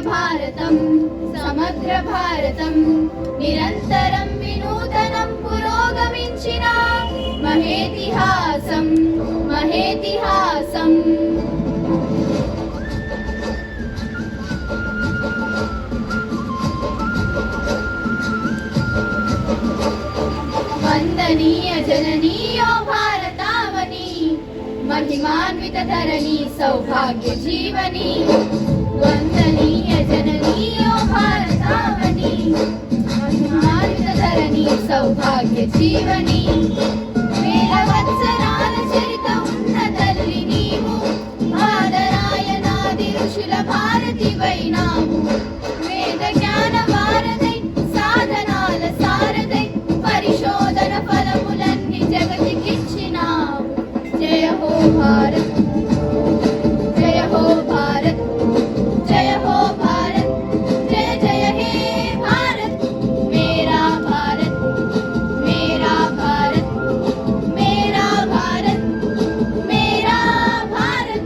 భారతం సమగ్ర భారతం నిరంతరం వినూతనం పురోగమించిన మహేతిహాసం మహేతిహాసం. వందనీయ జననీయో భారతావని महिमान्वित धरणी सौभाग्य जीवनी. वंदनीय जननीयो भारतावनी महिमान्वित धरणी सौभाग्य जीवनी. वेलवत्सराल चरित उन्न तल्ली नीवु आदरायनादि ऋषुल भारति वैनावु. वेद ज्ञान वारदै साधनाल सारदै परिशोधन फलमुलन्नि जगतिकिచ్చినావు. जय हो भारत जय हो भारत जय हो भारत जय जय हे भारत. मेरा भारत मेरा भारत मेरा भारत मेरा भारत.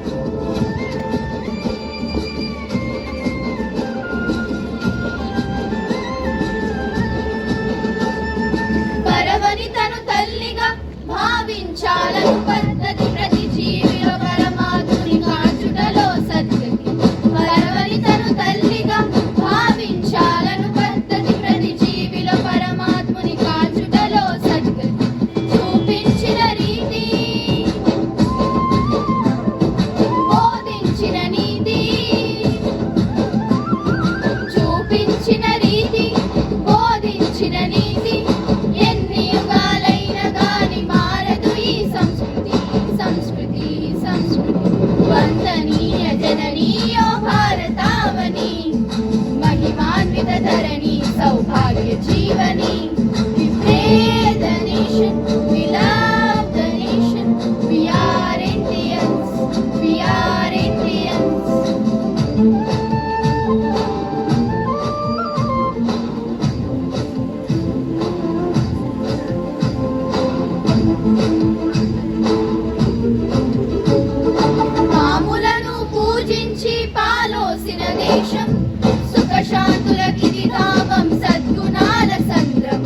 పరవనితను తల్లిగా భావించాలను పద్ధతి ప్రతి జీవిలో పరమాత్ముని కాచుటలో సద్గతి. పరవనితను తల్లిగా భావించాలను పద్ధతి ప్రతి జీవిలో పరమాత్ముని కాచుటలో సద్గతి. చూపించిన రీతి బోధించిన నీతి చూపించిన రీతి బోధించిన నీతి. ఎన్ని యుగాలైన గాని మారదు ఈ సంస్కృతి సంస్కృతి సంస్కృతి. వందనీయ జననీయో భారతావని महिमान्वित धरणी सौभाग्य जीवनी. We pray the nation, we love the nation, we are Indians, we are Indians. పాములను పూజించి పాలోసిన దేశం సుఖశాంతులకిది ధామం సద్గుణాల సంద్రం.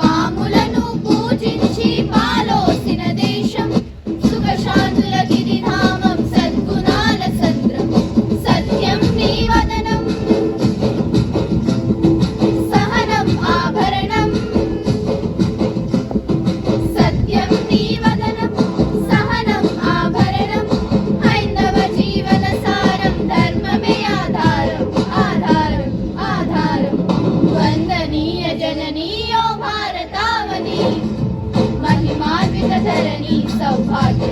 పాములను పూజించి పాలోసిన దేశం సుఖశాంతులకిది ధామం సద్గుణాల సంద్రం. సత్యం నీ వదనం సహనం ఆభరణం. సత్యం నీ వదనం సహనం ఆభరణం. హైందవ జీవన సారం ధర్మమే ఆధారం ఆధారం ఆధారం. వందనీయ జననీయో భారతావని महिमान्वित धरणी सौभाग्य